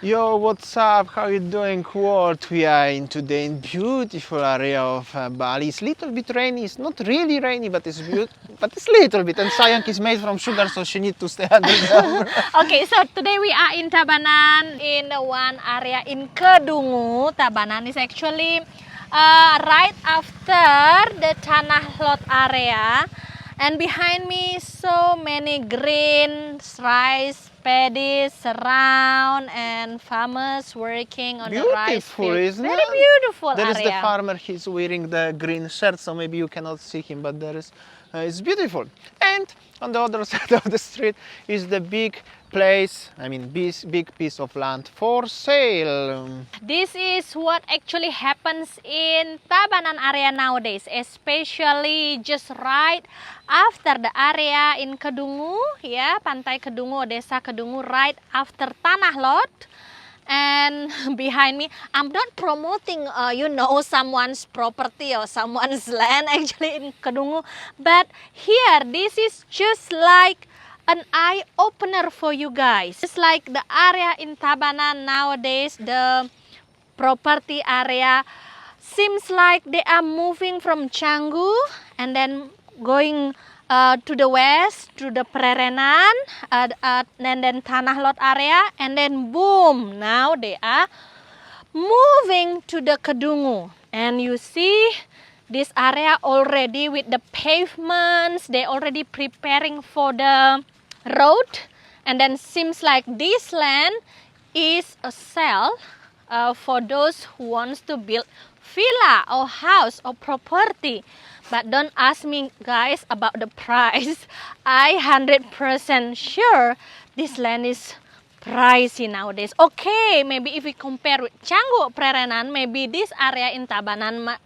Yo, what's up? How you doing, world? We are in today in beautiful area of Bali. It's little bit rainy. It's not really rainy, but it's but it's little bit. And Sayank is made from sugar, so she needs to stay under the umbrella. Okay, so today we are in Tabanan in one area in Kedungu. Tabanan is actually right after the Tanah Lot area, and behind me so many green rice paddies around and farmers working on the rice Beautiful, field. isn't Very it? beautiful There is area. the farmer. He's wearing the green shirt, so maybe you cannot see him, but there is. It's beautiful. And on the other side of the street is the big place. I mean, big piece of land for sale. This is what actually happens in Tabanan area nowadays, especially just right after the area in Kedungu, ya, Pantai Kedungu, Desa Kedungu, right after Tanah Lot. And behind me, I'm not promoting, someone's property or someone's land actually in Kedungu, but here, this is just like an eye-opener for you guys. It's like the area in Tabanan nowadays, the property area seems like they are moving from Canggu and then going to the west, to the Prerenan, and then Tanah Lot area, and then boom, now they are moving to the Kedungu. And you see this area already with the pavements, they already preparing for the road, and then seems like this land is a sale for those who wants to build villa or house or property. But don't ask me guys about the price. I 100% sure this land is pricey nowadays. Okay, maybe if we compare with Canggu Prerenan, maybe this area in Tabanan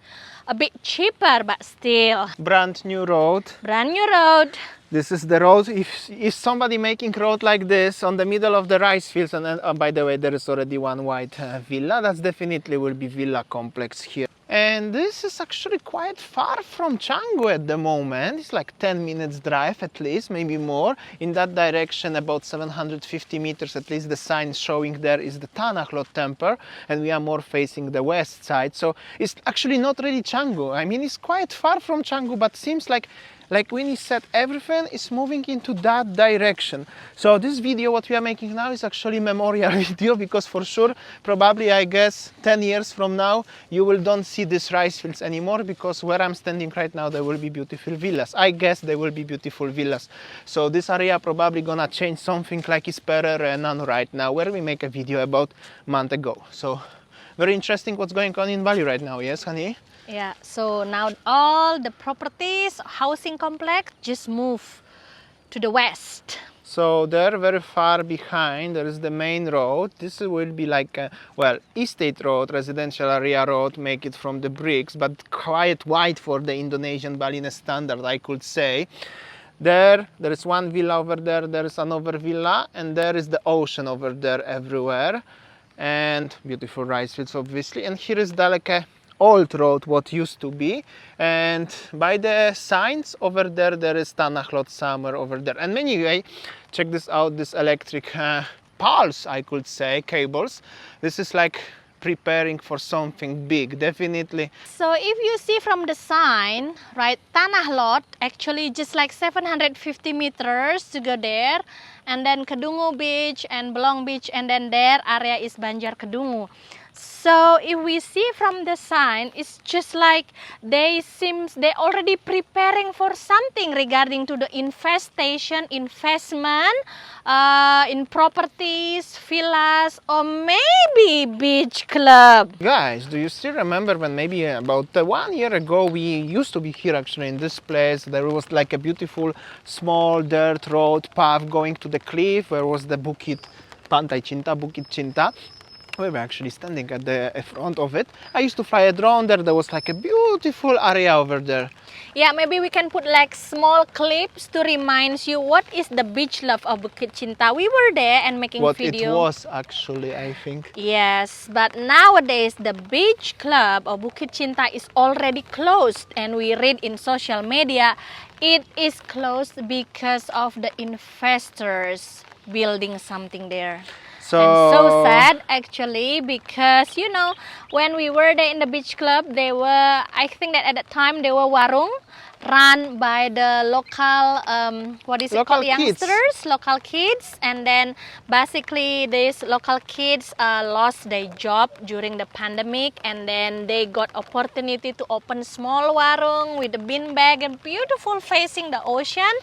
a bit cheaper, but still. Brand new road. Brand new road. This is the road. If somebody making road like this on the middle of the rice fields, and by the way, there is already one white villa. That's definitely will be villa complex here. And this is actually quite far from Canggu at the moment. It's like 10 minutes drive at least, maybe more. In that direction, about 750 meters at least, the sign showing there is the Tanah Lot temple, and we are more facing the west side. So it's actually not really Canggu. I mean, it's quite far from Canggu, but seems like Winnie said, everything is moving into that direction. So this video, what we are making now, is actually memorial video, because for sure, probably, I guess, 10 years from now, you will don't see these rice fields anymore, because where I'm standing right now, there will be beautiful villas. I guess there will be beautiful villas. So this area probably gonna change something like Ispererenan right now, where we make a video about a month ago. So very interesting what's going on in Bali right now, yes, honey? Yeah, so now all the properties, housing complex just move to the west. So there, very far behind, there is the main road. This will be like a, estate road, residential area road, make it from the bricks, but quite wide for the Indonesian Balinese standard, I could say. There is one villa over there, there is another villa, and there is the ocean over there everywhere. And beautiful rice fields, obviously. And here is the old road, what used to be, and by the signs over there, there is Tanah Lot somewhere over there. And anyway, check this out, this electric poles, I could say, cables. This is like preparing for something big, definitely. So if you see from the sign, right, Tanah Lot, actually just like 750 meters to go there, and then Kedungu Beach and Belong Beach, and then their area is Banjar Kedungu. So if we see from the sign, it's just like they already preparing for something regarding to the investment in properties, villas, or maybe beach club. Guys, do you still remember when maybe about 1 year ago we used to be here actually in this place? There was like a beautiful small dirt road path going to the cliff where was the Bukit Cinta. We were actually standing at the front of it. I used to fly a drone there. There was like a beautiful area over there. Yeah, maybe we can put like small clips to remind you what is the beach love of Bukit Cinta. We were there and making what video. It was actually, I think. Yes, but nowadays the beach club of Bukit Cinta is already closed, and we read in social media it is closed because of the investors building something there. So, and so sad, actually, because you know, when we were there in the beach club, they were, I think that at that time they were warung run by the local what is it Local called, kids. youngsters, local kids, and then basically these local kids lost their job during the pandemic, and then they got opportunity to open small warung with a bean bag and beautiful facing the ocean.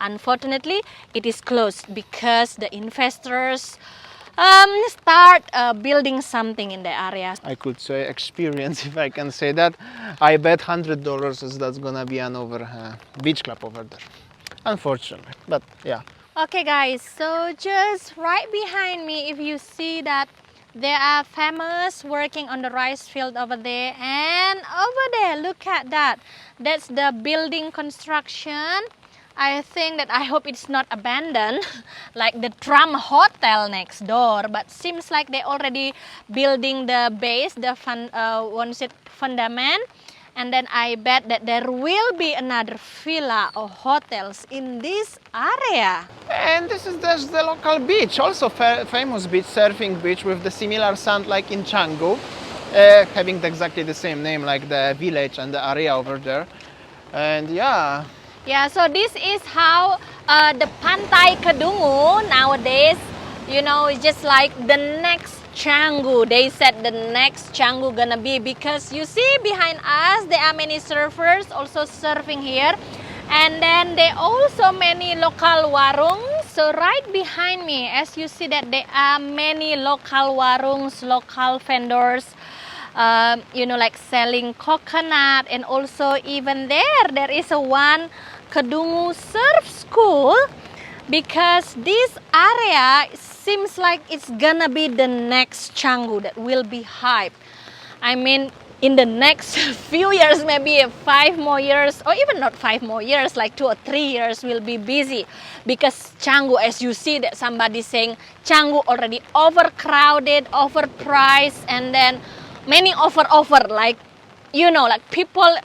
Unfortunately, it is closed because the investors start building something in the area. I could say experience, if I can say that. I bet $100 is that's gonna be an beach club over there. Unfortunately, but yeah. Okay guys, so just right behind me, if you see that there are farmers working on the rice field over there, and over there, look at that. That's the building construction. I think that, I hope it's not abandoned like the Trump hotel next door, but seems like they already building the base, the fundament, and then I bet that there will be another villa or hotels in this area. And this is just the local beach, also famous beach, surfing beach with the similar sand like in Canggu, having exactly the same name like the village and the area over there. And yeah. Yeah, so this is how the Pantai Kedungu nowadays, you know, it's just like the next Canggu. They said the next Canggu gonna be, because you see behind us there are many surfers also surfing here, and then there are also many local warungs. So right behind me, as you see that there are many local warungs, local vendors, you know, like selling coconut, and also even there is a one Kedungu surf school, because this area seems like it's gonna be the next Canggu that will be hype. I mean, in the next few years, maybe 5 more years, or even not 5 more years, like 2 or 3 years, will be busy, because Canggu, as you see that somebody saying Canggu already overcrowded, overpriced, and then many offer, like, you know, like people,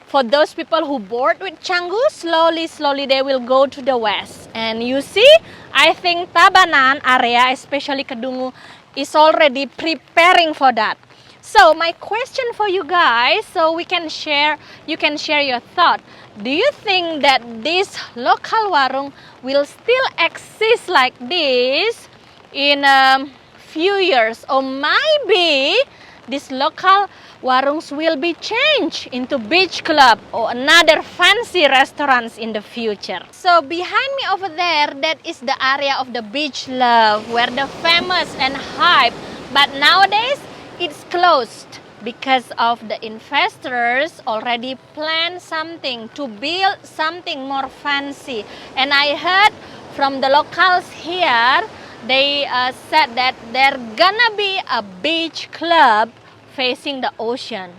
for those people who bored with Canggu, slowly they will go to the west. And you see, I think Tabanan area, especially Kedungu, is already preparing for that. So my question for you guys, so you can share your thought. Do you think that this local warung will still exist like this in a few years, or maybe this local warungs will be changed into beach club or another fancy restaurants in the future? So behind me over there, that is the area of the beach love, where the famous and hype, but nowadays it's closed because of the investors already planned something to build something more fancy. And I heard from the locals here, they said that there gonna be a beach club facing the ocean.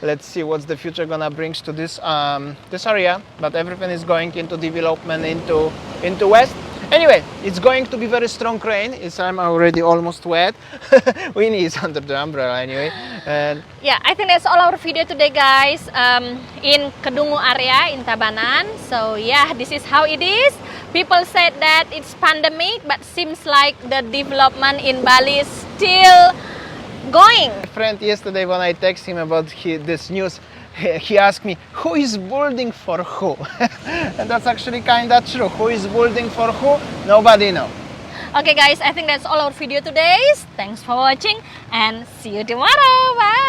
Let's see what's the future gonna bring to this this area, but everything is going into development into west. Anyway, it's going to be very strong rain. I'm already almost wet. Winnie is under the umbrella anyway. And yeah, I think that's all our video today, guys, in Kedungu area in Tabanan. So yeah, this is how it is. People said that it's pandemic, but seems like the development in Bali is still going. my friend yesterday, when I text him about this news, he asked me, who is building for who? And that's actually kind of true. Who is building for who? Nobody knows. Okay guys, I think that's all our video today. Thanks for watching and see you tomorrow. Bye.